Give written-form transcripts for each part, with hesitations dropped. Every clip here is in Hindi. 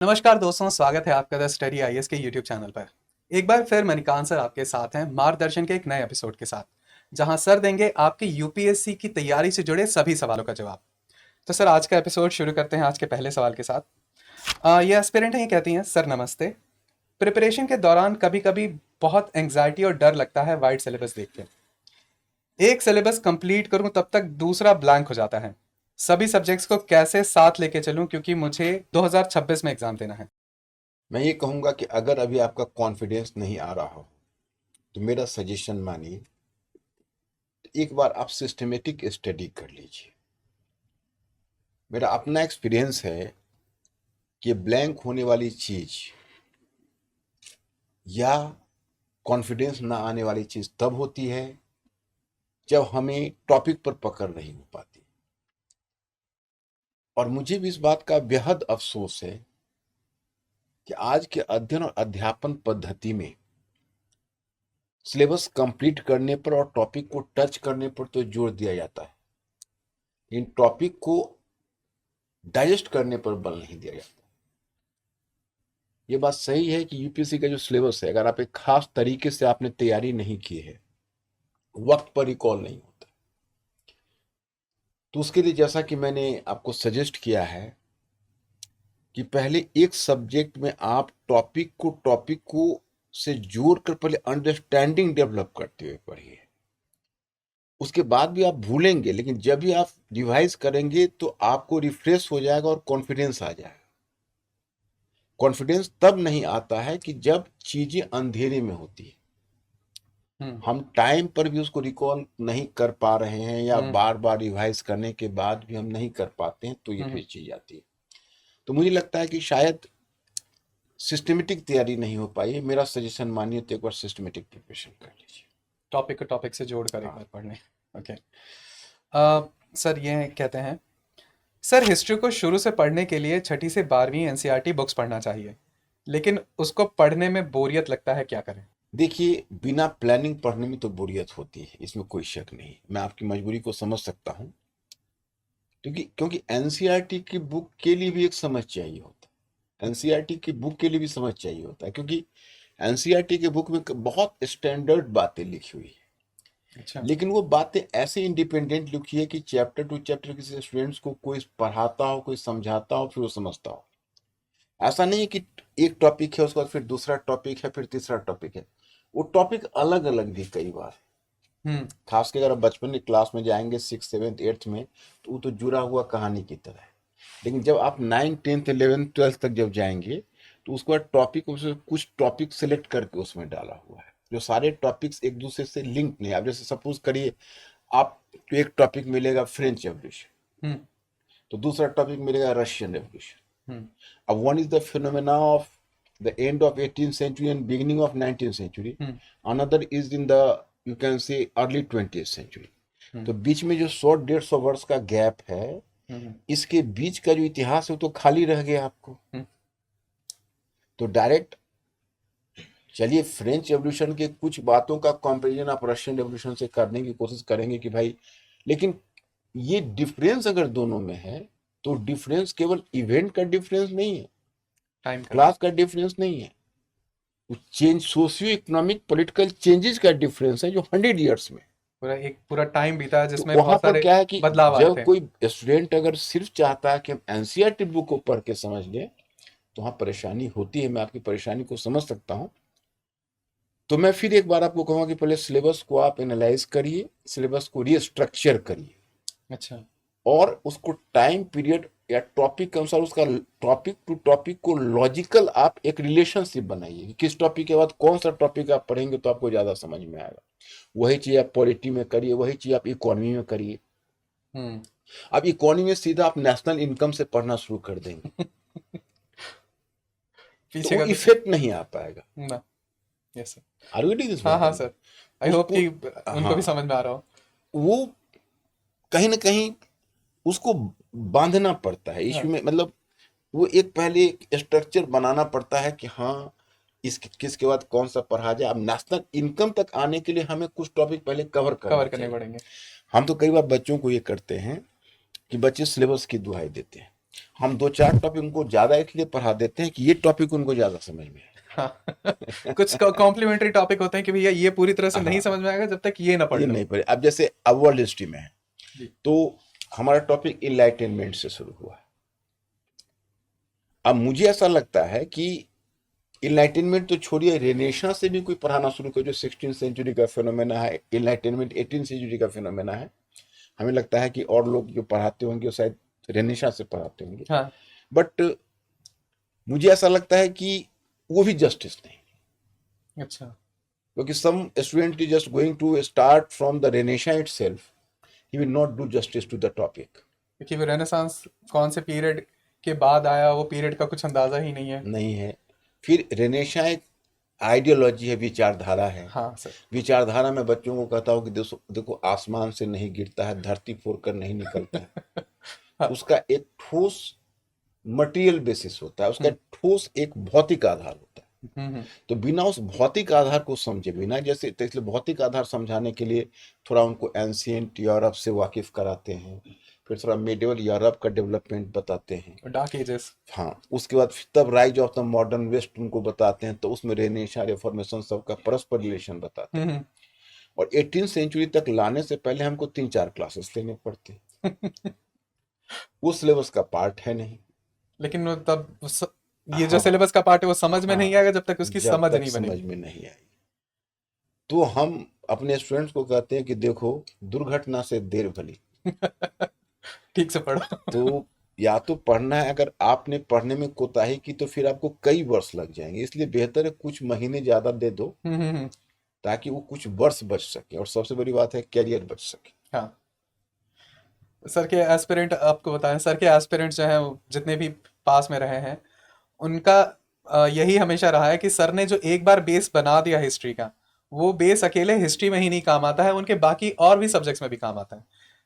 नमस्कार दोस्तों, स्वागत है आपका द स्टडी आईएएस के यूट्यूब चैनल पर। एक बार फिर मणिकांत सर आपके साथ हैं मार्गदर्शन के एक नए एपिसोड के साथ, जहां सर देंगे आपके यूपीएससी की तैयारी से जुड़े सभी सवालों का जवाब। तो सर, आज का एपिसोड शुरू करते हैं आज के पहले सवाल के साथ। ये एस्पिरेंट हैं, ये कहती हैं, सर नमस्ते। प्रिपरेशन के दौरान कभी कभी बहुत एंग्जाइटी और डर लगता है वाइड सिलेबस देख के। एक सिलेबस कंप्लीट करूं तब तक दूसरा ब्लैंक हो जाता है। सभी सब्जेक्ट्स को कैसे साथ लेके चलूं, क्योंकि मुझे 2026 में एग्जाम देना है। मैं ये कहूँगा कि अगर अभी आपका कॉन्फिडेंस नहीं आ रहा हो तो मेरा सजेशन मानिए, एक बार आप सिस्टमेटिक स्टडी कर लीजिए। मेरा अपना एक्सपीरियंस है कि ब्लैंक होने वाली चीज या कॉन्फिडेंस ना आने वाली चीज तब होती है जब हमें टॉपिक पर पकड़ नहीं हो पाती। और मुझे भी इस बात का बेहद अफसोस है कि आज के अध्ययन और अध्यापन पद्धति में सिलेबस कंप्लीट करने पर और टॉपिक को टच करने पर तो जोर दिया जाता है, इन टॉपिक को डाइजेस्ट करने पर बल नहीं दिया जाता। ये बात सही है कि यूपीएससी का जो सिलेबस है, अगर आप एक खास तरीके से आपने तैयारी नहीं की है, वक्त पर रिकॉल नहीं होता, तो उसके लिए जैसा कि मैंने आपको सजेस्ट किया है कि पहले एक सब्जेक्ट में आप टॉपिक को से जोड़कर पहले अंडरस्टैंडिंग डेवलप करते हुए पढ़िए। उसके बाद भी आप भूलेंगे, लेकिन जब भी आप रिवाइज करेंगे तो आपको रिफ्रेश हो जाएगा और कॉन्फिडेंस आ जाएगा। कॉन्फिडेंस तब नहीं आता है कि जब चीजें अंधेरे में होती है, हम टाइम पर भी उसको रिकॉल नहीं कर पा रहे हैं या बार बार रिवाइज करने के बाद भी हम नहीं कर पाते हैं, तो ये फिर चीज आती है। तो मुझे लगता है कि शायद सिस्टमेटिक तैयारी नहीं हो पाई है। मेरा सजेशन मानिए तो एक बार सिस्टमेटिक प्रिपरेशन कर लीजिए, टॉपिक को टॉपिक से जोड़कर एक बार पढ़ने। ओके। सर ये कहते हैं, सर हिस्ट्री को शुरू से पढ़ने के लिए छठी से 12वीं एनसीईआरटी बुक्स पढ़ना चाहिए, लेकिन उसको पढ़ने में बोरियत लगता है, क्या करें? देखिए बिना प्लानिंग पढ़ने में तो बोरियत होती है, इसमें कोई शक नहीं। मैं आपकी मजबूरी को समझ सकता हूँ, क्योंकि एनसीईआरटी की बुक के लिए भी एक समझ चाहिए होता है। एनसीईआरटी की बुक के लिए भी समझ चाहिए होता है, क्योंकि एनसीईआरटी के बुक में बहुत स्टैंडर्ड बातें लिखी हुई है। अच्छा। लेकिन वो बातें ऐसे इंडिपेंडेंट लिखी है कि चैप्टर टू चैप्टर किसी स्टूडेंट्स को कोई पढ़ाता हो, कोई समझाता हो, फिर वो समझता हो। ऐसा नहीं है कि एक टॉपिक है, उसके बाद फिर दूसरा टॉपिक है, फिर तीसरा टॉपिक है। वो टॉपिक अलग अलग भी कई बार है। खास कर अगर आप बचपन की क्लास में जाएंगे, 6, 7, 8 में, तो वो तो जुड़ा हुआ कहानी की तरह है। लेकिन जब आप 9, 10, 11, 12 तक जब जाएंगे, तो उसके बाद टॉपिक कुछ टॉपिक सिलेक्ट करके उसमें डाला हुआ है, जो सारे टॉपिक्स एक दूसरे से लिंक नहीं है। आप जैसे सपोज करिए, आपको एक टॉपिक मिलेगा फ्रेंच रेवोल्यूशन, तो दूसरा टॉपिक मिलेगा रशियन रेवोल्यूशन। अब one is the phenomena of the end of 18th century and beginning of 19th century, another is in the, you can say, early 20th century। तो बीच में जो 100-150 वर्ष का गैप है, इसके बीच का जो इतिहास है वो तो खाली रह गया आपको। तो डायरेक्ट चलिए फ्रेंच रेवोल्यूशन के कुछ बातों का कंपैरिजन आप रशियन रेवोल्यूशन से करने की कोशिश करेंगे कि भाई, लेकिन ये डिफरेंस अगर दोनों में है तो डिफरेंस केवल इवेंट का डिफरेंस नहीं है, टाइम का। क्लास का डिफरेंस नहीं है, change socio economic political changes का डिफरेंस है जो 100 ईयर्स में। पूरा टाइम बीता है तो जिसमें वहां बहुत पर सारे क्या है कि बदलाव आए जब थे। कोई स्टूडेंट अगर सिर्फ चाहता है कि हम एनसीईआरटी बुक को पढ़ के समझ ले, तो वहां परेशानी होती है। मैं आपकी परेशानी को समझ सकता हूं। तो मैं फिर एक बार आपको कहूंगा कि पहले सिलेबस को आप एनालाइज करिए, सिलेबस को रीस्ट्रक्चर करिए, अच्छा। और उसको टाइम पीरियड या टॉपिक के अनुसार उसका टॉपिक टू टॉपिक को लॉजिकल आप एक रिलेशनशिप बनाइए कि किस टॉपिक के बाद कौन सा टॉपिक आप पढ़ेंगे तो आपको ज्यादा समझ में आएगा। वही चीज आप पॉलिटी में करिए, वही चीज आप इकोनॉमी में करिए। अब इकोनॉमी में सीधा आप नेशनल इनकम से पढ़ना शुरू कर देंगे तो पीछे वो का तो इफेक्ट नहीं आ पाएगा। ना। Yes sir. Are you getting this हाँ बात? हाँ सर, आई होप उसको, कि उनको भी हाँ, समझ में आ रहा हो। वो कहीं ना कहीं उसको बांधना पड़ता है इश्यू हाँ। में। मतलब वो एक पहले स्ट्रक्चर बनाना पड़ता है कि हाँ, इस किसके बाद कौन सा पढ़ा जाए। अब नेशनल इनकम तक आने के लिए हमें कुछ टॉपिक पहले कवर करना कवर करने चाहिए। पड़ेंगे। हम तो कई बार बच्चों को ये करते हैं कि बच्चे सिलेबस की दुहाई देते हैं हम 2-4 टॉपिक उनको ज़्यादा इसलिए पढ़ा देते हैं कि ये टॉपिक उनको ज़्यादा समझ में आए। हाँ कुछ कॉम्प्लीमेंट्री टॉपिक होते हैं कि भैया ये पूरी तरह से नहीं हाँ, समझ में आएगा जब तक ये ना पढ़ ये लो। नहीं पढ़े। अब जैसे अब वर्ल्ड हिस्ट्री में है, जी। तो हमारा टॉपिक इनलाइटनमेंट से शुरू हुआ है। अब मुझे ऐसा लगता है कि इनलाइटनमेंट तो छोड़िए, रेनेसां से भी कोई पढ़ाना शुरू कर, जो 16th सेंचुरी का फिनोमेना है। इनलाइटनमेंट 18th सेंचुरी का फिनोमेना है। हमें लगता है कि और लोग जो पढ़ाते होंगे वो शायद रेनेसां से पढ़ाते होंगे, हाँ बट मुझे ऐसा लगता है कि वो भी जस्टिस नहीं, अच्छा। क्योंकि some student is just going to start from the renaissance itself, he will not do justice to the topic. क्योंकि वो रेनेसांस कौन से पीरियड के बाद आया, वो पीरियड का कुछ अंदाजा ही नहीं है। नहीं है। फिर रेनेसां एक आइडियोलॉजी है, विचारधारा है। हाँ सर। विचारधारा में बच्चों को कहता हूँ कि देखो आसमान से नहीं गिरता है, धरती फोड़ कर नहीं निकलता है। हाँ। उसका एक ठोस मटेरियल बेसिस होता है, उसका ठोस एक भौतिक आधार होता है। तो बिना उस भौतिक आधार को समझे बिना, जैसे तो इसलिए भौतिक आधार समझाने के लिए थोड़ा उनको एंशिएंट यूरोप से वाकिफ कराते हैं, फिर थोड़ा मिडिवल यूरोप का डेवलपमेंट बताते हैं। Dark ages. हाँ, उसके बाद तब rise of the modern west उनको बताते हैं, तो उसमें रेनेसां रिफॉर्मेशन सबका परस्पर रिलेशन बताते हैं। और 18th सेंचुरी तक लाने से पहले हमको 3-4 क्लासेस लेने पड़ते हैं। वो सिलेबस का पार्ट है नहीं। लेकिन वो तब ये जो हाँ, सिलेबस का पार्ट है वो समझ में नहीं हाँ, आएगा जब तक उसकी जब समझ तक नहीं समझ बनेगी। में नहीं आई। तो हम अपने स्टूडेंट्स को कहते हैं कि देखो, दुर्घटना से देर भली। ठीक से पढ़ो। तो या तो पढ़ना है, अगर आपने पढ़ने में कोताही की तो फिर आपको कई वर्ष लग जाएंगे, इसलिए बेहतर है कुछ महीने ज्यादा दे दो, ताकि वो कुछ वर्ष बच सके, और सबसे बड़ी बात है कैरियर बच सके। हाँ सर के एस्पिरेंट आपको बताएं, सर के एस्पिरेंट जो हैं वो जितने भी पास में रहे हैं उनका यही हमेशा रहा है कि सर ने जो एक बार बेस बना दिया हिस्ट्री का, वो बेस अकेले हिस्ट्री में ही नहीं काम आता है, उनके बाकी और भी सब्जेक्ट्स में भी काम आता है।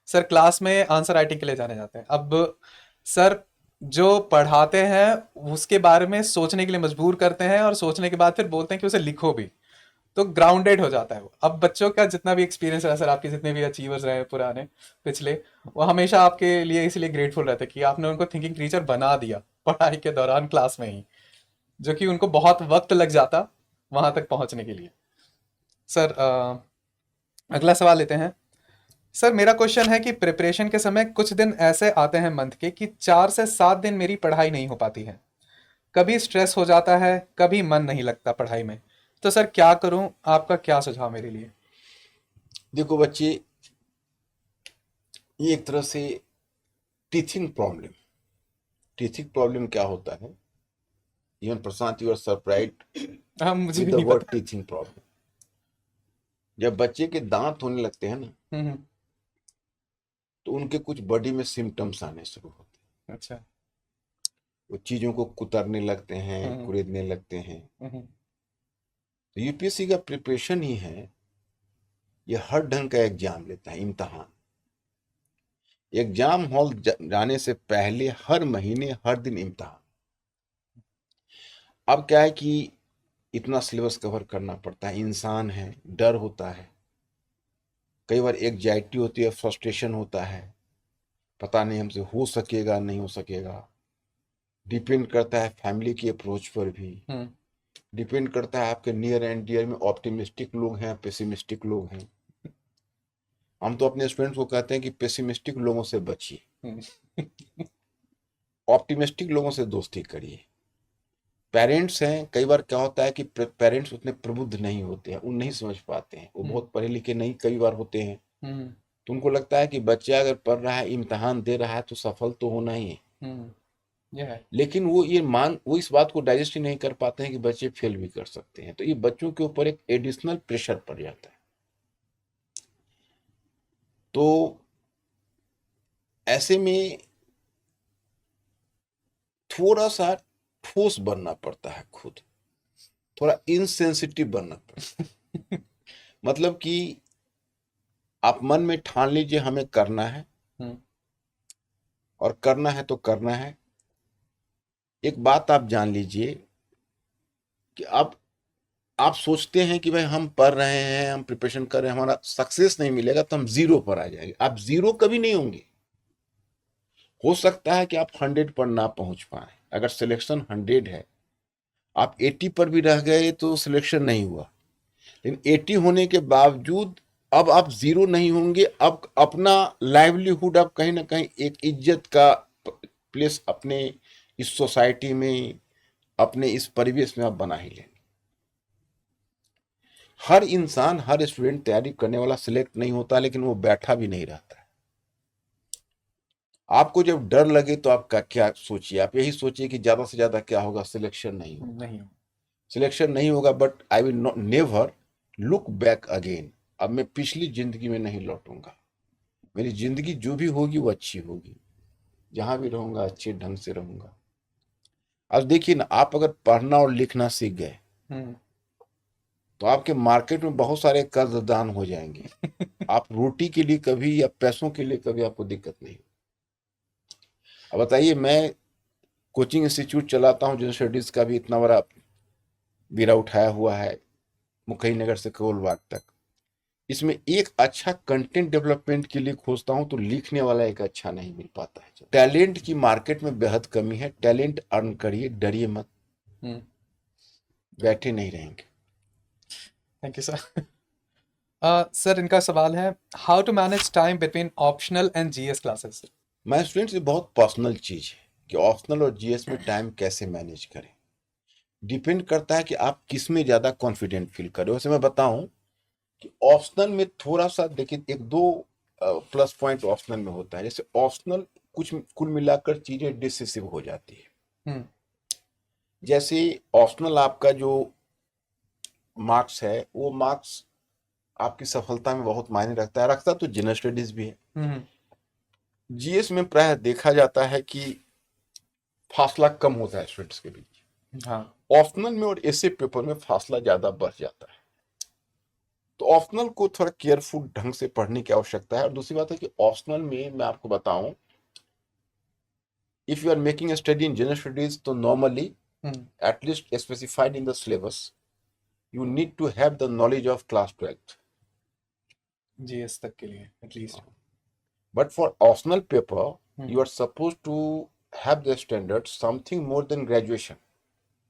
सर क्लास में आंसर राइटिंग के लिए जाने जाते हैं। अब सर जो पढ़ाते हैं उसके बारे में सोचने के लिए मजबूर करते हैं, और सोचने के बाद फिर बोलते हैं कि उसे लिखो भी, तो ग्राउंडेड हो जाता है वो। अब बच्चों का जितना भी एक्सपीरियंस रहा सर, आपके जितने भी अचीवर्स रहे पुराने पिछले, वो हमेशा आपके लिए इसलिए ग्रेटफुल रहते कि आपने उनको थिंकिंग टीचर बना दिया पढ़ाई के दौरान क्लास में ही, जो कि उनको बहुत वक्त लग जाता वहां तक पहुंचने के लिए। सर अगला सवाल लेते हैं। सर मेरा क्वेश्चन है कि प्रिपरेशन के समय कुछ दिन ऐसे आते हैं मंथ के कि 4 से 7 दिन मेरी पढ़ाई नहीं हो पाती है। कभी स्ट्रेस हो जाता है, कभी मन नहीं लगता पढ़ाई में। तो सर क्या करूं, आपका क्या सुझाव मेरे लिए? देखो बच्चे, ये एक तरह से टीचिंग प्रॉब्लम। टीचिंग प्रॉब्लम क्या होता है? Even Prashant, you are surprised हाँ मुझे विद भी द नहीं वर्ड पता। Teaching problem. जब बच्चे के दांत होने लगते हैं ना, हम्म। तो उनके कुछ बॉडी में सिम्टम्स आने शुरू होते हैं। अच्छा। वो चीजों को कुतरने लगते हैं, हम्म। कुरेदने लगते हैं। हम्म। तो यूपीएससी का प्रिपरेशन ही है, ये हर ढंग का एग्जाम लेता है, इम्तहान। एग्जाम हॉल जाने से पहले हर महीने हर दिन इम्तहान। अब क्या है कि इतना सिलेबस कवर करना पड़ता है, इंसान है, डर होता है, कई बार एग्जाइटी होती है, फ्रस्ट्रेशन होता है, पता नहीं हमसे हो सकेगा नहीं हो सकेगा। डिपेंड करता है फैमिली की अप्रोच पर भी, हम्म। डिपेंड करता है आपके नियर एंड डियर में ऑप्टिमिस्टिक लोग हैं, पेसिमिस्टिक लोग हैं। हम तो अपने स्टूडेंट्स को कहते हैं कि पेसिमिस्टिक लोगों से बचिए, हम्म। ऑप्टिमिस्टिक लोगों से दोस्ती करिए। पेरेंट्स हैं, कई बार क्या होता है कि पेरेंट्स उतने प्रबुद्ध नहीं होते हैं, वो नहीं समझ पाते हैं, वो बहुत पढ़े लिखे नहीं कई बार होते हैं। हम्म। तो उनको लगता है कि बच्चा अगर पढ़ रहा है, इम्तहान दे रहा है, तो सफल तो होना ही है। ये है। लेकिन वो इस बात को डाइजेस्ट ही नहीं कर पाते हैं कि बच्चे फेल भी कर सकते हैं। तो ये बच्चों के ऊपर एक एडिशनल प्रेशर पड़ जाता है। तो ऐसे में थोड़ा सा ठोस बनना पड़ता है खुद, थोड़ा इनसेंसिटिव बनना पड़ता है। मतलब कि आप मन में ठान लीजिए हमें करना है, हम्म। और करना है तो करना है। एक बात आप जान लीजिए कि आप सोचते हैं कि भाई हम पढ़ रहे हैं, हम प्रिपरेशन कर रहे हैं, हमारा सक्सेस नहीं मिलेगा तो हम जीरो पर आ जाएंगे। आप जीरो कभी नहीं होंगे। हो सकता है कि आप 100 पर ना पहुंच पाए। अगर सिलेक्शन 100 है, आप 80 पर भी रह गए तो सिलेक्शन नहीं हुआ। लेकिन 80 होने के बावजूद अब आप जीरो नहीं होंगे। अब अपना लाइवलीहुड आप कहीं ना कहीं एक इज्जत का प्लेस अपने इस सोसाइटी में, अपने इस परिवेश में आप बना ही लेंगे। हर इंसान, हर स्टूडेंट तैयारी करने वाला सिलेक्ट नहीं होता, लेकिन वो बैठा भी नहीं रहता है। आपको जब डर लगे तो आपका क्या सोचिए, आप यही सोचिए कि ज्यादा से ज्यादा क्या होगा, सिलेक्शन नहीं होगा। नहीं। सिलेक्शन नहीं होगा, but I will not never look back again. अब मैं पिछली जिंदगी में नहीं लौटूंगा। मेरी जिंदगी जो भी होगी वो अच्छी होगी। जहां भी रहूंगा अच्छे ढंग से रहूंगा। अब देखिए ना, आप अगर पढ़ना और लिखना सीख गए हम्म। तो आपके मार्केट में बहुत सारे कर्जदान हो जाएंगे। आप रोटी के लिए कभी या पैसों के लिए कभी आपको दिक्कत नहीं। अब बताइए, मैं कोचिंग इंस्टीट्यूट चलाता हूँ, जनरल स्टडीज का भी इतना बड़ा बीड़ा उठाया हुआ है, मुखई नगर से कोलवाग तक। इसमें एक अच्छा कंटेंट डेवलपमेंट के लिए खोजता हूं तो लिखने वाला एक अच्छा नहीं मिल पाता है। टैलेंट की मार्केट में बेहद कमी है। टैलेंट अर्न करिए, डरिए मत, हम्म। बैठे नहीं रहेंगे। Thank you sir. सर इनका सवाल है, how to manage time between optional and GS classes. मैं स्टूडेंट से बहुत पर्सनल चीज है कि ऑप्शनल और जीएस में टाइम कैसे मैनेज करें। डिपेंड करता है कि आप किस में ज्यादा कॉन्फिडेंट फील करें। वैसे मैं बताऊं कि ऑप्शनल में थोड़ा सा देखिए, एक दो प्लस पॉइंट ऑप्शनल में होता है। जैसे ऑप्शनल कुछ कुल मिलाकर चीजें डिसिसिव हो जाती है। हम्म। जैसे ऑप्शनल आपका जो मार्क्स है, वो मार्क्स आपकी सफलता में बहुत मायने रखता है। रखता तो जनरल स्टडीज भी है। हम्म। जीएस में प्रायः देखा जाता है कि फासला कम होता है स्टूडेंट्स के बीच। हाँ। ऑप्शनल में और ऐसे पेपर में फासला ज्यादा बढ़ जाता है। तो ऑप्शनल को थोड़ा केयरफुल ढंग से पढ़ने की आवश्यकता है। और दूसरी बात है कि ऑप्शनल में मैं आपको बताऊं, if you are making a study in general studies तो normally at least specified in the syllabus, you need to have the knowledge of class 12th. GS तक के लिए at least. But for optional paper, you are supposed to have the standard something more than graduation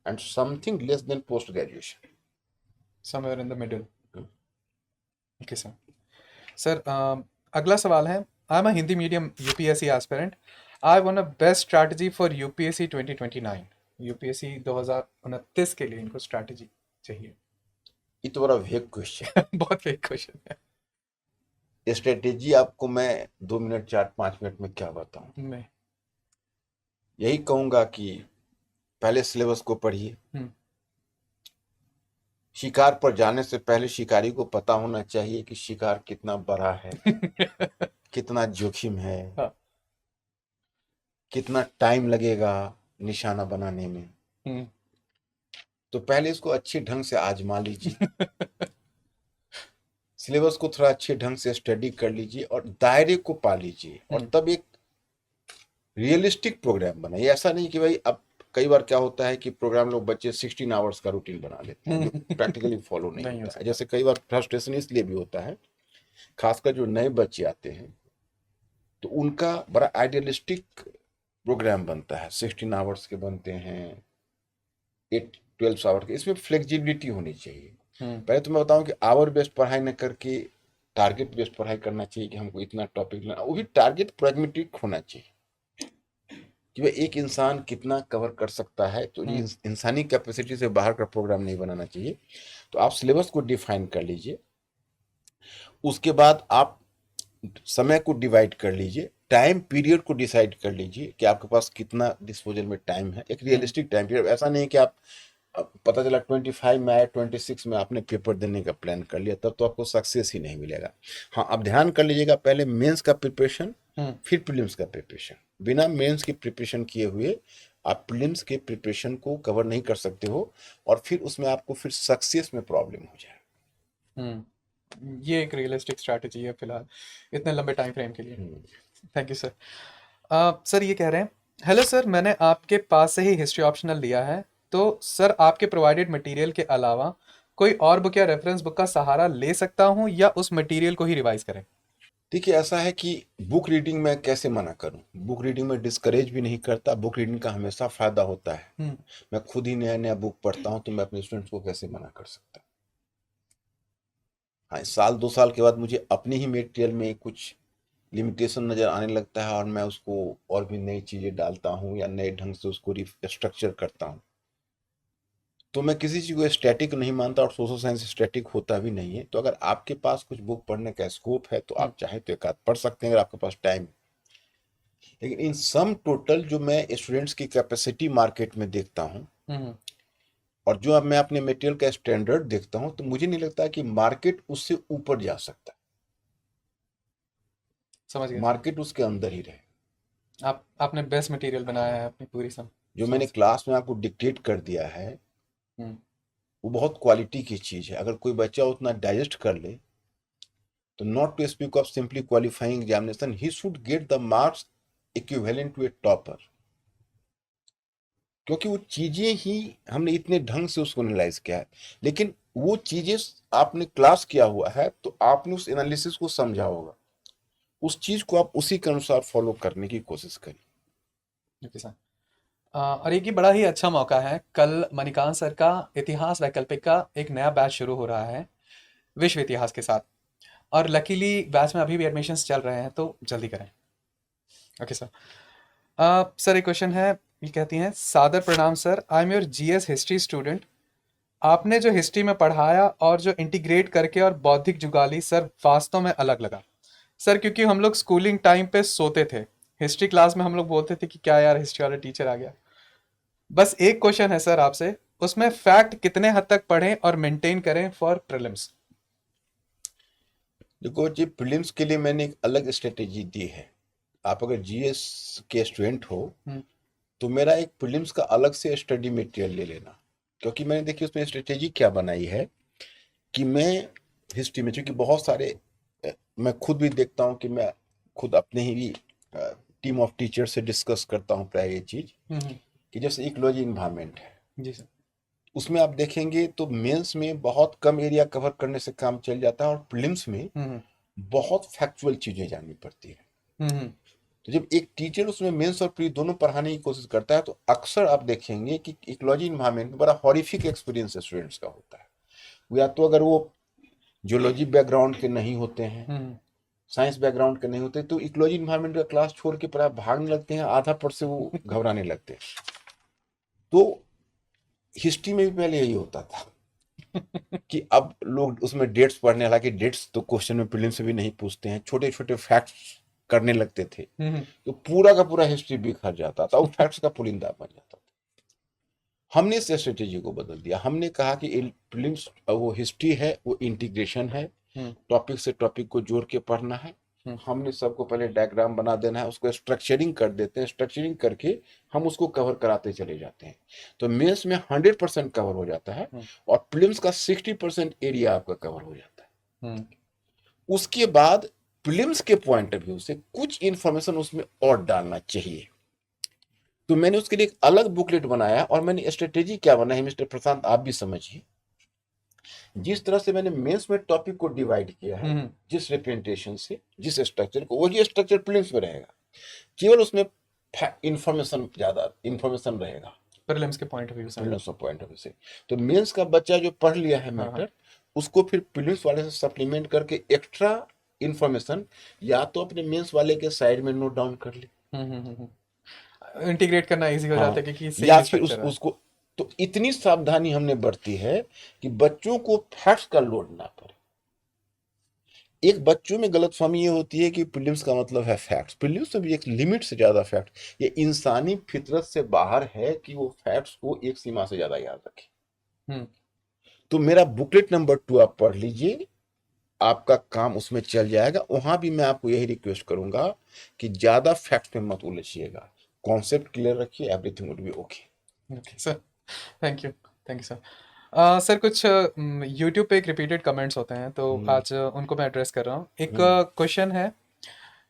and something less than post graduation. Somewhere in the middle. Okay sir. Sir अगला सवाल है, I am a Hindi medium UPSC aspirant. I want a best strategy for UPSC 2029। UPSC 2029 के लिए इनको स्ट्रैटेजी चाहिए। ये तो बड़ा वेग क्वेश्चन। बहुत फेक क्वेश्चन है। स्ट्रेटेजी आपको मैं 2 मिनट 4 5 मिनट में क्या बताऊं। मैं यही कहूंगा कि पहले सिलेबस को पढ़िए। शिकार पर जाने से पहले शिकारी को पता होना चाहिए कि शिकार कितना बड़ा है, कितना जोखिम है, हाँ। कितना टाइम लगेगा निशाना बनाने में। तो पहले इसको अच्छे ढंग से आजमा लीजिए। सिलेबस को थोड़ा अच्छे ढंग से स्टडी कर लीजिए और दायरे को पा लीजिए, और तब एक रियलिस्टिक प्रोग्राम बनाइए। ऐसा नहीं कि भाई, अब कई बार क्या होता है कि प्रोग्राम लोग बच्चे 16 आवर्स का रूटीन बना लेते हैं, जो प्रैक्टिकली फॉलो नहीं नहीं हो होता है। जैसे कई बार फ्रस्ट्रेशन इसलिए भी होता है, खासकर जो नए बच्चे आते हैं तो उनका बड़ा आइडियलिस्टिक प्रोग्राम बनता है। 16 आवर्स के बनते हैं, 8 12 आवर के। इसमें फ्लेक्सिबिलिटी होनी चाहिए। पहले तो मैं बताऊं कि आवर बेस्ड पढ़ाई न करके टारगेट बेस्ड पढ़ाई करना चाहिए कि हमको इतना टॉपिक लेना। वो भी टारगेट प्रैग्मेटिक होना चाहिए कि वह एक इंसान कितना कवर कर सकता है। तो ये इंसानी कैपेसिटी से बाहर का प्रोग्राम नहीं बनाना चाहिए। तो आप सिलेबस को डिफाइन कर लीजिए, उसके बाद आप समय को डिवाइड कर लीजिए, टाइम पीरियड को डिसाइड कर लीजिए कि आपके पास कितना डिस्पोजल में टाइम है। एक रियलिस्टिक टाइम पीरियड। ऐसा नहीं कि आप पता चला 25 में आए, 26 में आपने पेपर देने का प्लान कर लिया, तब तो आपको सक्सेस ही नहीं मिलेगा। हाँ, आप ध्यान कर लीजिएगा, पहले मेंस का प्रिपरेशन, फिर प्रीलिम्स का प्रिपरेशन। बिना मेंस की प्रिपरेशन किए हुए आप प्रीलिम्स के प्रिपरेशन को कवर नहीं कर सकते हो, और फिर उसमें आपको फिर सक्सेस में प्रॉब्लम हो जाए। ये एक रियलिस्टिक स्ट्रैटेजी है फिलहाल इतने लंबे टाइम फ्रेम के लिए। Thank you sir. सर ये कह रहे हैं, हेलो सर, मैंने आपके पास से ही हिस्ट्री ऑप्शनल लिया है, तो सर आपके प्रोवाइडेड मटेरियल के अलावा कोई और बुक या रेफरेंस बुक का सहारा ले सकता हूँ या उस मटेरियल को ही रिवाइज करें। देखिए, ऐसा है कि बुक रीडिंग मैं कैसे मना करूं? बुक रीडिंग में डिस्करेज भी नहीं करता, बुक रीडिंग का हमेशा फायदा होता है। हम्म। मैं खुद ही नया नया बुक पढ़ता हूं, तो मैं अपने स्टूडेंट्स को कैसे मना कर सकता? हाँ, साल 2 साल के बाद मुझे अपनी ही मटेरियल में कुछ लिमिटेशन नज़र आने लगता है और मैं उसको और भी नई चीज़ें डालता हूँ या नए ढंग से उसको स्ट्रक्चर करता हूँ। तो मैं किसी चीज़ को स्टैटिक नहीं मानता और सोशल साइंस स्टैटिक होता भी नहीं है। तो अगर आपके पास कुछ बुक पढ़ने का स्कोप है तो आप चाहे तो एक आध पढ़ सकते हैं अगर आपके पास टाइम। लेकिन इन सम टोटल जो मैं स्टूडेंट्स की कैपेसिटी मार्केट में देखता हूँ हम्म। और जो अब मैं अपने मटेरियल का स्टैंडर्ड देखता हूँ, तो मुझे नहीं लगता कि मार्केट उससे ऊपर जा सकता। समझ गया सर। मार्केट उसके अंदर ही रहे। आपने बेस्ट मटेरियल बनाया है अपनी पूरी जो मैंने समझ। क्लास में आपको डिक्टेट कर दिया है हम्म। वो बहुत क्वालिटी की चीज़ है। अगर कोई बच्चा उतना डाइजेस्ट कर ले तो not to speak of simply qualifying examination, he should get the marks equivalent to a topper. क्योंकि वो चीजें ही हमने इतने ढंग से उसको एनालाइज किया है। लेकिन वो चीजें आपने क्लास किया हुआ है तो आपने उस एनालिसिस को समझा होगा, उस चीज को आप उसी के अनुसार फॉलो करने की कोशिश करिए। Okay sir. और एक ही बड़ा ही अच्छा मौका है, कल मणिकांत सर का इतिहास वैकल्पिक का एक नया बैच शुरू हो रहा है विश्व इतिहास के साथ। और लकीली बैच में अभी भी एडमिशन्स चल रहे हैं, तो जल्दी करें। Okay sir. सर एक क्वेश्चन है, ये कहती हैं, सादर प्रणाम sir, I am your GS history student. आपने जो हिस्ट्री में पढ़ाया और जो इंटीग्रेट करके और बौद्धिक जुगाली सर, वास्तव में अलग लगा सर। क्योंकि हम लोग स्कूलिंग टाइम पे सोते थे, हिस्ट्री क्लास में हम लोग बोलते थे कि क्या यार हिस्ट्री वाला टीचर आ गया। बस एक क्वेश्चन है सर आपसे, उसमें फैक्ट कितने हद तक पढ़ें और मेंटेन करें फॉर प्रीलिम्स? देखो जी, प्रीलिम्स के लिए मैंने एक अलग स्ट्रेटेजी दी है। आप अगर जीएस के स्टूडेंट हो हम्म। तो मेरा एक प्रीलिम्स का अलग से स्टडी मटेरियल ले लेना। क्योंकि मैंने देखिए उसमें स्ट्रेटेजी क्या बनाई है कि मैं हिस्ट्री में, चूंकि बहुत सारे मैं खुद भी देखता हूँ कि मैं खुद अपने ही भी टीम ऑफ टीचर से डिस्कस करता हूँ प्राय ये चीज हम्म। कि जैसे इकोलॉजी इन्वायरमेंट है, जी सर। उसमें आप देखेंगे तो मेंस में बहुत कम एरिया कवर करने से काम चल जाता है और प्रीलिम्स में हम्म। बहुत फैक्चुअल चीजें जाननी पड़ती है। हम्म। तो जब एक टीचर उसमें मेंस और प्री दोनों पढ़ाने की कोशिश करता है तो अक्सर आप देखेंगे कि इकोलॉजी इन्वायरमेंट में बड़ा हॉरिफिक एक्सपीरियंस स्टूडेंट्स का होता है। वो या तो अगर वो जियोलॉजी बैकग्राउंड के नहीं होते हैं, हम्म। साइंस बैकग्राउंड के नहीं होते, तो इकोलॉजी इन्वायरमेंट का क्लास छोड़ के प्राय भागने लगते हैं, आधा पढ़ से वो घबराने लगते हैं। तो हिस्ट्री में भी पहले यही होता था कि अब लोग उसमें डेट्स पढ़ने, हालांकि डेट्स तो क्वेश्चन में प्रीलिम्स से भी नहीं पूछते हैं, छोटे छोटे फैक्ट्स करने लगते थे, हम्म। तो पूरा का पूरा हिस्ट्री बिखर जाता था, वो फैक्ट्स का पुलिंदा बन जाता था। हमने इस स्ट्रेटेजी को बदल दिया। हमने कहा कि प्रीलिम्स वो हिस्ट्री है, वो इंटीग्रेशन है, हम्म। टॉपिक से टॉपिक को जोड़ के पढ़ना है। हम्म। हमने सबको पहले डायग्राम बना देना है, उसको स्ट्रक्चरिंग कर देते हैं, स्ट्रक्चरिंग करके हम उसको कवर कराते चले जाते हैं। तो मेंस में 100% कवर हो जाता है और प्रीलिम्स का 60% एरिया आपका कवर हो जाता है। हम्म। उसके बाद प्रीलिम्स के पॉइंट ऑफ व्यू से कुछ इंफॉर्मेशन उसमें और डालना चाहिए, तो मैंने उसके लिए एक अलग बुकलेट बनाया और मैंने स्ट्रेटेजी क्या बनाई मिस्टर प्रशांत, आप भी समझिए। जिस तरह से मैंने मेंस में टॉपिक को डिवाइड किया है, हम्म। जिस रिप्रेजेंटेशन से, जिस स्ट्रक्चर को, वही स्ट्रक्चर प्रीलिम्स में रहेगा, केवल उसमें इंफॉर्मेशन, ज्यादा इंफॉर्मेशन रहेगा प्रीलिम्स के पॉइंट ऑफ व्यू से। प्रीलिम्स पॉइंट ऑफ व्यू से। तो मेंस का बच्चा जो पढ़ लिया है हाँ हाँ। मैटर, उसको फिर प्रीलिम्स वाले से सप्लीमेंट करके एक्स्ट्रा इंफॉर्मेशन या तो अपने मेंस वाले के साइड में नोट डाउन कर ले, इंटीग्रेट करना इजी हो जाता हाँ, है क्योंकि या सेम फिर स्ट्रक्चर है। उसको, तो इतनी सावधानी हमने बरती है कि बच्चों को फैक्ट्स का लोड ना पड़े। एक बच्चों में गलतफहमी ये होती है कि प्रीलिम्स का मतलब है फैक्ट्स। प्रीलिम्स में भी एक लिमिट से ज्यादा फैक्ट, ये इंसानी फितरत से बाहर है कि वो फैक्ट्स को एक सीमा से ज्यादा याद रखे। हम्म। तो मेरा बुकलेट नंबर 2 आप पढ़ लीजिए, आपका काम उसमें चल जाएगा। वहां भी मैं आपको यही रिक्वेस्ट करूंगा कि ज्यादा फैक्ट में मत उलझिएगा, कॉन्सेप्ट क्लियर रखिए, everything would be okay. Okay sir, thank you. Thank you sir. Sir कुछ यूट्यूब पे एक रिपीटेड कमेंट्स होते हैं, तो आज उनको मैं एड्रेस कर रहा हूँ। एक क्वेश्चन है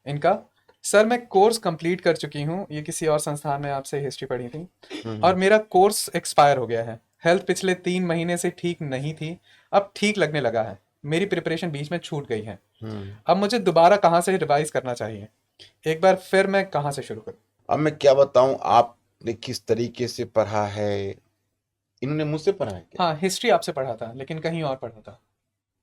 इनका, सर मैं कोर्स कंप्लीट कर चुकी हूँ, ये किसी और संस्थान में आपसे हिस्ट्री पढ़ी थी, और मेरा कोर्स एक्सपायर हो गया है। हेल्थ पिछले 3 महीने से ठीक नहीं थी, अब ठीक लगने लगा है। मेरी प्रिपरेशन बीच में छूट गई है, हम्म। अब मुझे दोबारा कहाँ से रिवाइज करना चाहिए, एक बार फिर मैं कहाँ से शुरू करूँ? अब मैं क्या बताऊं, आपने किस तरीके से पढ़ा है? इन्होंने मुझसे पढ़ा है क्या? हाँ, हिस्ट्री आपसे पढ़ा था लेकिन कहीं और पढ़ा था।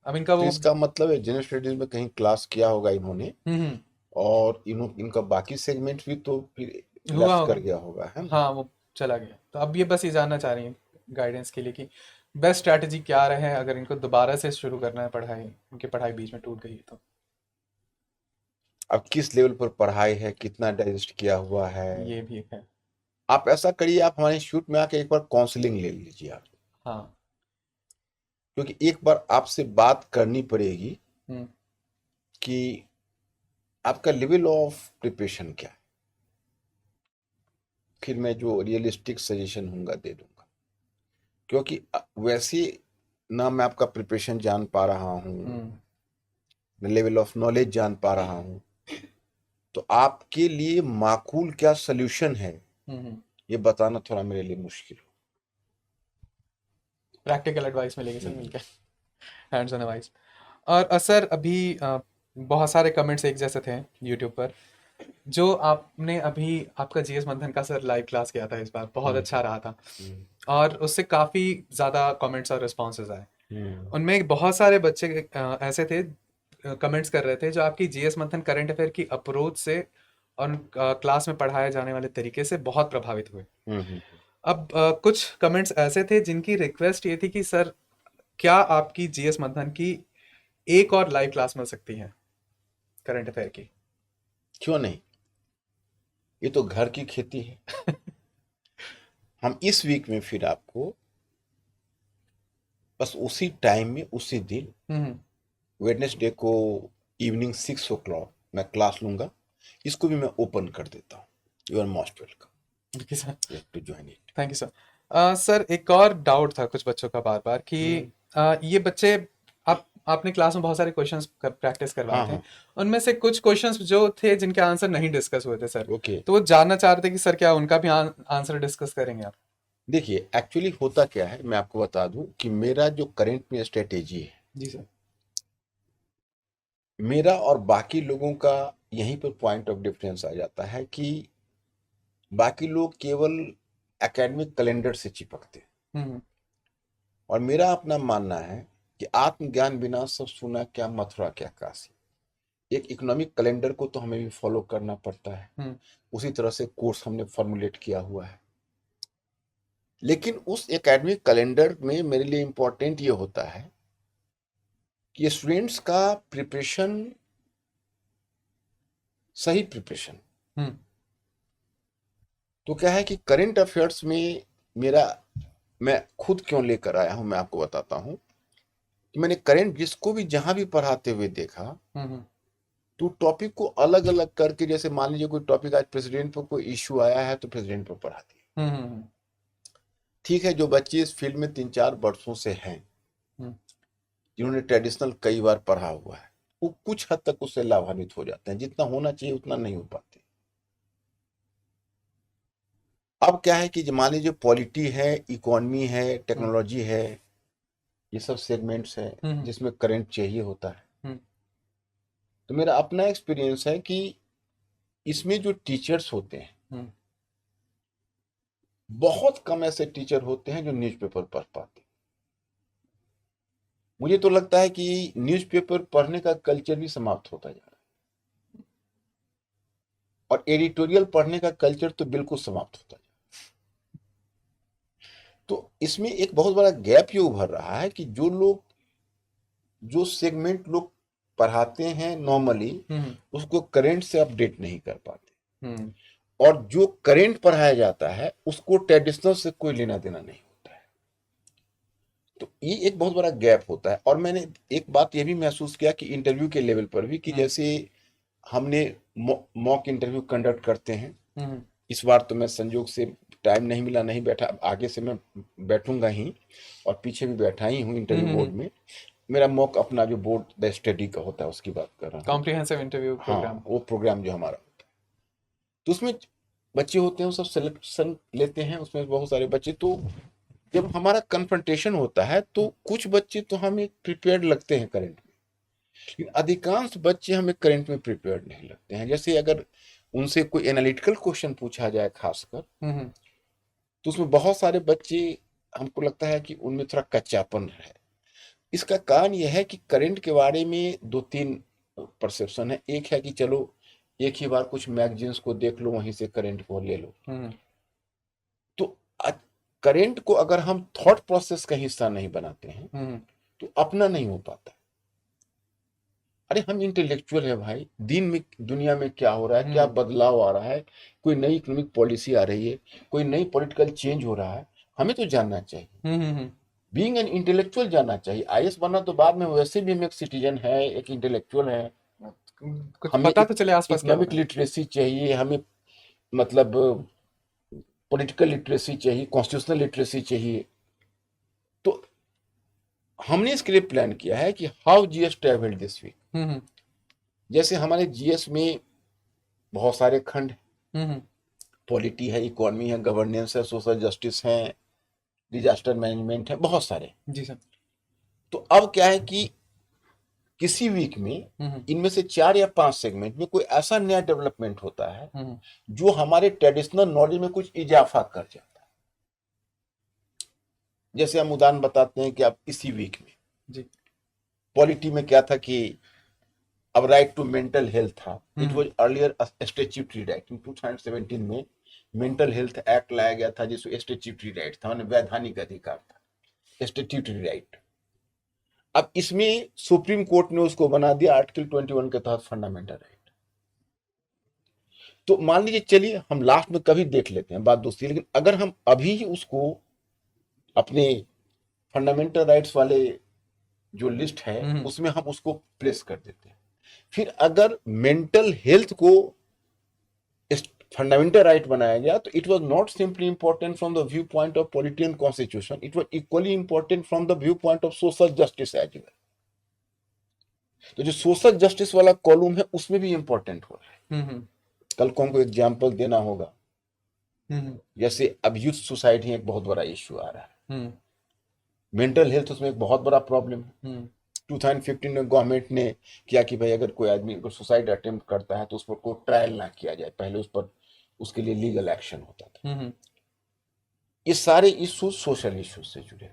अब इनका तो वो इसका मतलब है जनरल स्टडीज में कहीं क्लास किया होगा इन्होंने, हम्म, और इनका बाकी सेगमेंट भी तो फिर हुआ लेफ्ट होगा। कर गया होगा, है ना? हाँ, वो चला गया। तो अब ये बस ये जानना चाह रही हैं गाइडेंस के लिए कि बेस्ट स्ट्रैटेजी क्या रहे अगर इनको दोबारा से शुरू करना है पढ़ाई, इनकी पढ़ाई बीच में टूट गई है तो। अब किस लेवल पर पढ़ाई है, कितना डाइजेस्ट किया हुआ है? ये भी है। आप ऐसा करिए, आप हमारे इंस्टीट्यूट में आके एक बार काउंसलिंग ले लीजिए आप, हाँ। क्योंकि एक बार आपसे बात करनी पड़ेगी हम्म। कि आपका लेवल ऑफ प्रिपरेशन क्या है, फिर मैं जो रियलिस्टिक सजेशन होगा दे दूंगा। क्योंकि वैसे ना मैं आपका प्रिपरेशन जान पा रहा हूँ, हम्म। न लेवल ऑफ नॉलेज जान पा रहा हूँ, तो आपके लिए माकूल क्या सल्यूशन है हम्म। ये बताना थोड़ा मेरे लिए मुश्किल हो। प्रैक्टिकल एडवाइस मिलेगी सर हम्म। मिलकर, हैंड्स ऑन एडवाइस। और सर अभी बहुत सारे कमेंट्स एक जैसे थे यूट्यूब पर, जो आपने अभी आपका जीएस मंथन का सर लाइव क्लास किया था इस बार, बहुत हम्म। अच्छा रहा था, हम्म। और उससे काफ़ी ज़्यादा कमेंट्स और रिस्पॉन्सेज आए। हम्म। उनमें बहुत सारे बच्चे ऐसे थे, कमेंट्स कर रहे थे जो आपकी जीएस मंथन करंट अफेयर की अप्रोच से और क्लास में पढ़ाए जाने वाले तरीके से बहुत प्रभावित हुए। हम्म। अब कुछ कमेंट्स ऐसे थे जिनकी रिक्वेस्ट ये थी कि सर क्या आपकी जीएस मंथन की एक और लाइव क्लास मिल सकती है करंट अफेयर की? क्यों नहीं, ये तो घर की खेती है। हम इस वीक में फिर आपको बस उसी टाइम में उसी दिन हम्म। वेडनेसडे को इवनिंग 6 o'clock मैं क्लास लूंगा। इसको भी मैं ओपन कर देता हूँ। You are most okay sir, welcome to join it. Thank you sir. Sir एक और डाउट था कुछ बच्चों का बार बार कि ये बच्चे, आपने क्लास में बहुत सारे क्वेश्चंस प्रैक्टिस करवाए हाँ थे, हाँ। उनमें से कुछ क्वेश्चंस जो थे जिनके आंसर नहीं डिस्कस हुए थे सर, ओके। तो वो जानना चाह रहे थे कि सर क्या उनका भी आंसर डिस्कस करेंगे आप? देखिए एक्चुअली होता क्या है, मैं आपको बता दूं कि मेरा जो करंट में स्ट्रेटेजी है, जी सर। मेरा और बाकी लोगों का यहीं पर पॉइंट ऑफ डिफरेंस आ जाता है कि बाकी लोग केवल एकेडमिक कैलेंडर से चिपकते हैं, हम्म। और मेरा अपना मानना है कि आत्मज्ञान बिना सब सुना क्या मथुरा क्या काशी। एक इकोनॉमिक कैलेंडर को तो हमें भी फॉलो करना पड़ता है, हम्म। उसी तरह से कोर्स हमने फॉर्मुलेट किया हुआ है। लेकिन उस एकेडमिक कैलेंडर में मेरे लिए इंपॉर्टेंट ये होता है कि स्टूडेंट्स का प्रिपरेशन, सही प्रिपरेशन। हम्म। तो क्या है कि करंट अफेयर्स में मेरा, मैं खुद क्यों लेकर आया हूं मैं आपको बताता हूं कि मैंने करंट जिसको भी जहां भी पढ़ाते हुए देखा, हम्म। तो टॉपिक को अलग अलग करके, जैसे मान लीजिए कोई टॉपिक आज प्रेसिडेंट पर कोई इश्यू आया है तो प्रेसिडेंट पर पढ़ा दिया। हम्म। हम्म। ठीक है, जो बच्चे इस फील्ड में 3-4 वर्षों से हैं, हम्म। जिन्होंने ट्रेडिशनल कई बार पढ़ा हुआ है, वो कुछ हद तक उससे लाभान्वित हो जाते हैं, जितना होना चाहिए उतना नहीं हो पाते। अब क्या है कि मान लीजिए पॉलिटी है, इकोनॉमी है, हम्म। टेक्नोलॉजी है, ये सब सेगमेंट्स है हम्म। जिसमें करंट चाहिए होता है। हम्म। तो मेरा अपना एक्सपीरियंस है कि इसमें जो टीचर्स होते हैं, हम्म। बहुत कम ऐसे टीचर होते हैं जो न्यूज़पेपर पढ़ पाते हैं। मुझे तो लगता है कि न्यूज़पेपर पढ़ने का कल्चर भी समाप्त होता जा रहा है, और एडिटोरियल पढ़ने का कल्चर तो बिल्कुल समाप्त होता जा रहा है। तो इसमें एक बहुत बड़ा गैप ये उभर रहा है कि जो लोग, जो सेगमेंट लोग पढ़ाते हैं नॉर्मली, हम्म। उसको करंट से अपडेट नहीं कर पाते, हम्म। और जो करंट पढ़ाया जाता है उसको ट्रेडिशनल से कोई लेना देना नहीं होता है। तो ये एक बहुत बड़ा गैप होता है। और मैंने एक बात ये भी महसूस किया कि इंटरव्यू के लेवल पर भी, कि हम्म। जैसे हमने मॉक इंटरव्यू कंडक्ट करते हैं, हम्म। इस बार तो मैं संयोग से टाइम नहीं मिला, नहीं बैठा, आगे से मैं बैठूंगा ही, और पीछे भी बैठा ही हूँ इंटरव्यू बोर्ड हम्म। में। मेरा मॉक अपना जो बोर्ड द स्टडी का होता है उसकी बात कर रहा हूँ। Comprehensive interview program. हाँ, वो प्रोग्राम जो हमारा होता है, तो उसमें बच्चे होते हैं, वो सब सिलेक्शन लेते हैं, उसमें बहुत सारे बच्चे, तो जब हमारा कन्फ्रंटेशन होता है तो कुछ बच्चे तो हमें प्रिपेयर्ड लगते हैं करंट में, लेकिन अधिकांश बच्चे हमें करंट में प्रिपेयर्ड नहीं लगते हैं। जैसे अगर उनसे कोई एनालिटिकल क्वेश्चन पूछा जाए खासकर, तो उसमें बहुत सारे बच्चे, हमको लगता है कि उनमें थोड़ा कच्चापन है। इसका कारण यह है कि करंट के बारे में दो तीन परसेप्शन है। एक है कि चलो एक ही बार कुछ मैगजीन्स को देख लो, वहीं से करंट को ले लो। तो करंट को अगर हम थॉट प्रोसेस का हिस्सा नहीं बनाते हैं तो अपना नहीं हो पाता। अरे हम इंटेलेक्चुअल है भाई, दिन में दुनिया में क्या हो रहा है, क्या बदलाव आ रहा है, कोई नई इकोनॉमिक पॉलिसी आ रही है, कोई नई पॉलिटिकल चेंज हो रहा है, हमें तो जानना चाहिए। बीइंग एन इंटेलेक्चुअल जानना चाहिए। आईएएस बनना तो बाद में, वैसे भी हम एक सिटीजन है, एक इंटेलेक्चुअल है। कुछ हमें पता तो चले आसपास क्या हो इकोनॉमिक रहा है। लिटरेसी चाहिए, हमें मतलब पॉलिटिकल लिटरेसी चाहिए, कॉन्स्टिट्यूशनल लिटरेसी चाहिए। तो हमने इसके लिए प्लान किया है कि how GS travel this week. जैसे हमारे जीएस में बहुत सारे खंड, पॉलिटी है, इकोनॉमी है, गवर्नेंस है, सोशल जस्टिस है, डिजास्टर मैनेजमेंट है, बहुत सारे। जी सर। तो अब क्या है कि किसी वीक में इनमें से 4 या 5 सेगमेंट में कोई ऐसा नया डेवलपमेंट होता है जो हमारे ट्रेडिशनल नॉलेज में कुछ इजाफा कर जाता है। जैसे हम उदाहरण बताते हैं कि अब इसी वीक में जी। पॉलिटी में क्या था कि अब राइट टू मेंटल हेल्थ था। It was earlier statutory right. In 2017 में मेंटल हेल्थ एक्ट लाया गया था, जिसमें स्टैट्यूटरी राइट था, वैधानिक अधिकार था, स्टैट्यूटरी राइट। अब इसमें सुप्रीम कोर्ट ने उसको बना दिया आर्टिकल 21 के तहत फंडामेंटल राइट। तो मान लीजिए, चलिए हम लास्ट में कभी देख लेते हैं, बात दूसरी। लेकिन अगर हम अभी ही उसको अपने फंडामेंटल राइट्स वाले जो लिस्ट है उसमें हम उसको प्लेस कर देते हैं, फिर अगर मेंटल हेल्थ को फंडामेंटल राइट बनाया गया, तो it was not simply important from the view point of polity and constitution, it was equally important from the view point of social justice as well. तो जो सोशल जस्टिस वाला कॉलम है उसमें भी इंपॉर्टेंट हो रहा है। कल को हमको एग्जाम्पल देना होगा, जैसे अब यूथ सुसाइड एक बहुत बड़ा इश्यू आ रहा है, मेंटल हेल्थ उसमें एक बहुत बड़ा प्रॉब्लम है। 2015 में गवर्नमेंट ने किया कि भाई अगर कोई आदमी अगर सुसाइड अटेम्प्ट करता है तो उस पर कोई ट्रायल ना किया जाए, पहले उस पर उसके लिए लीगल एक्शन होता था। ये सारे इश्यूज सोशल इश्यूज से जुड़े।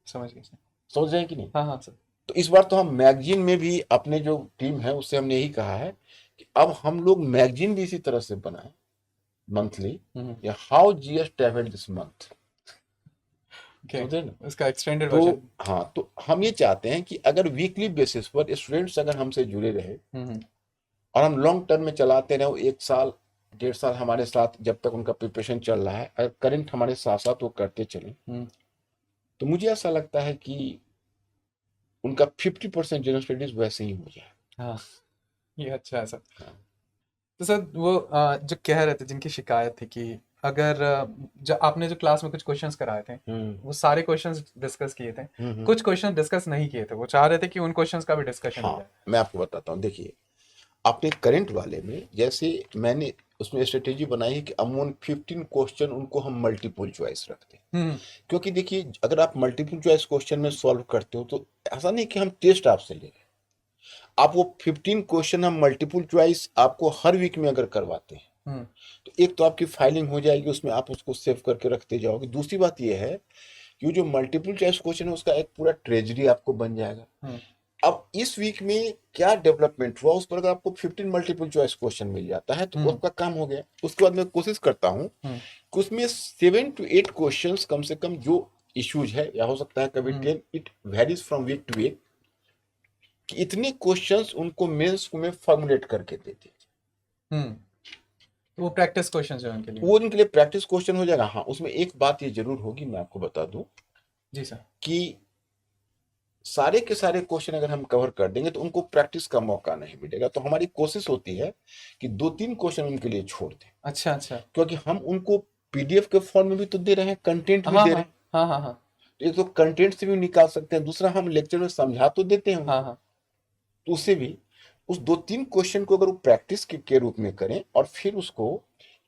समझ गए सर। समझ रहे हैं कि नहीं? हाँ हाँ सर। तो इस बार तो हम मैगजीन में भी, अपने जो टीम है उससे हमने यही कहा है कि अब हम लोग मैगजीन भी इसी तरह से बनाए मंथली, या how GS travel this month. समझे ना? इसका एक्सटेंडेड तो वर्जन। हाँ, तो हम ये चाहते हैं कि अगर वीकली बेसिस पर स्टूडेंट्स अगर हमसे जुड़े रहे और हम लॉन्ग टर्म में चलाते रहे, 1 साल 1.5 साल हमारे साथ, जब तक उनका प्रिपरेशन चल रहा है, अगर करंट हमारे साथ साथ वो करते चले, तो मुझे ऐसा लगता है कि उनका 50% जनरल स्टडीज वैसे ही हो जाए। हाँ, ये अच्छा है सर। हाँ। तो सर वो जो कह रहे थे, जिनकी शिकायत थी कि अगर जो आपने जो क्लास में कुछ क्वेश्चंस कराए थे वो सारे क्वेश्चंस डिस्कस किए थे, कुछ क्वेश्चन डिस्कस नहीं किए थे, वो चाह रहे थे कि उन क्वेश्चंस का भी डिस्कशन हो हाँ, जाए। मैं आपको बताता हूँ। देखिए, अपने करंट वाले में जैसे मैंने उसमें स्ट्रेटेजी बनाई है कि अमूमन 15 क्वेश्चन उनको हम मल्टीपल चॉइस रखते हैं। क्योंकि देखिए, अगर आप मल्टीपल चॉइस क्वेश्चन में सॉल्व करते हो तो ऐसा नहीं कि हम टेस्ट आपसे ले रहे हैं, आप वो 15 क्वेश्चन हम मल्टीपल चॉइस आपको हर वीक में अगर करवाते हैं, तो एक तो आपकी फाइलिंग हो जाएगी, उसमें आप उसको सेव करके रखते जाओगे। दूसरी बात यह है कि जो मल्टीपल चॉइस क्वेश्चन है उसका एक पूरा ट्रेजरी आपको बन जाएगा। अब इस वीक में क्या डेवलपमेंट हुआ उस पर अगर आपको 15 मल्टीपल चॉइस क्वेश्चन मिल जाता है तो उसका काम हो गया। उसके बाद मैं कोशिश करता हूँ कि उसमें 7 to 8 क्वेश्चन कम से कम जो इश्यूज है, या हो सकता है कभी 10, it varies from week to week, कि इतने क्वेश्चंस उनको मेंस में फॉर्मुलेट करके देते हैं। तो वो प्रैक्टिस क्वेश्चन है उनके लिए। वो उनके लिए प्रैक्टिस क्वेश्चन हो जाएगा। हाँ, उसमें एक बात ये जरूर होगी, मैं आपको बता दूं जी सर, कि सारे के सारे क्वेश्चन अगर हम कवर कर देंगे तो उनको प्रैक्टिस का मौका नहीं मिलेगा। तो हमारी कोशिश होती है कि 2-3 क्वेश्चन उनके लिए छोड़ दें। अच्छा अच्छा। क्योंकि हम उनको पीडीएफ के फॉर्म में भी तो दे रहे हैं, कंटेंट भी दे रहे हैं। हाँ हाँ हाँ। तो एक तो कंटेंट से भी निकाल सकते हैं, दूसरा हम लेक्चर में समझा तो देते हैं। हाँ हाँ। तो उससे भी उस 2-3 क्वेश्चन को अगर वो प्रैक्टिस के रूप में करें और फिर उसको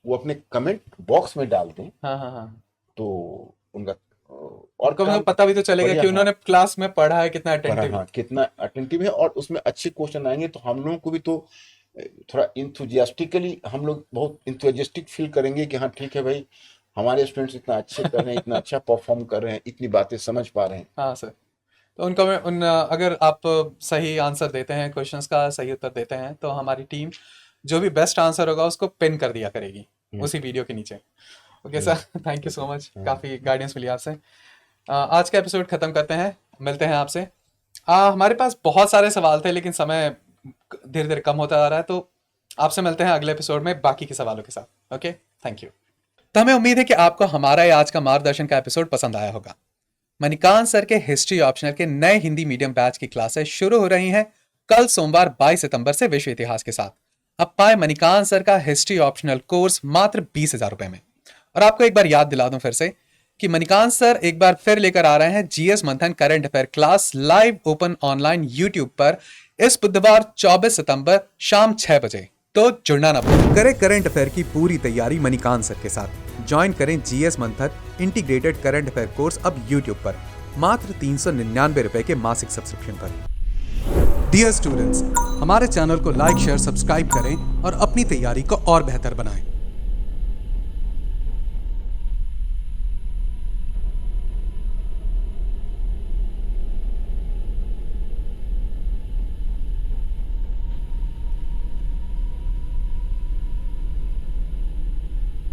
वो अपने कमेंट बॉक्स में डाल दें, हाँ हाँ हाँ। तो उनका और उनको काम पता भी तो चलेगा बढ़िया। कि हाँ, उन्होंने क्लास में पढ़ा है, कितना पढ़ा, अटेंटिव। हाँ, कितना अटेंटिव है और उसमें अच्छे क्वेश्चन आएंगे तो हम लोगों को भी तो थोड़ा इंथुजियास्टिकली हम लोग बहुत इंथुजियास्टिक फील करेंगे कि हाँ ठीक है भाई, हमारे स्टूडेंट्स इतना अच्छे कर रहे हैं, इतना अच्छा परफॉर्म कर रहे हैं, इतनी बातें समझ पा रहे हैं। हाँ सर। तो उनको अगर आप सही आंसर देते हैं, क्वेश्चंस का सही उत्तर देते हैं, तो हमारी टीम जो भी बेस्ट आंसर होगा उसको पिन कर दिया करेगी हम्म, उसी वीडियो के नीचे। Okay hmm, sir, thank you so much, हाँ, काफ़ी गाइडेंस मिली आपसे। आज का एपिसोड ख़त्म करते हैं, मिलते हैं आपसे। हमारे पास बहुत सारे सवाल थे लेकिन समय धीरे धीरे कम होता जा रहा है, तो आपसे मिलते हैं अगले एपिसोड में बाकी के सवालों के साथ। Okay, thank you. तो हमें उम्मीद है कि आपको हमारा ये आज का मार्गदर्शन का एपिसोड पसंद आया होगा। मणिकांत सर के हिस्ट्री ऑप्शनल के नए हिंदी मीडियम बैच की क्लासेस शुरू हो रही हैं कल सोमवार 22 सितंबर से विश्व इतिहास के साथ। अब पाए मणिकांत सर का हिस्ट्री ऑप्शनल कोर्स मात्र 20,000 रुपए में। और आपको एक बार याद दिला दूं फिर से कि मणिकांत सर एक बार फिर लेकर आ रहे हैं जीएस मंथन current affair class live open online YouTube पर इस बुधवार 24 सितंबर शाम 6 बजे। तो जुड़ना ना भूलें। करें करंट अफेयर की पूरी तैयारी मणिकांत सर के साथ। ज्वाइन करें जीएस मंथन इंटीग्रेटेड करंट अफेयर कोर्स अब यूट्यूब पर मात्र 399 रुपए के मासिक सब्सक्रिप्शन पर। डियर स्टूडेंट्स, हमारे चैनल को लाइक शेयर सब्सक्राइब करें और अपनी तैयारी को और बेहतर बनाएं।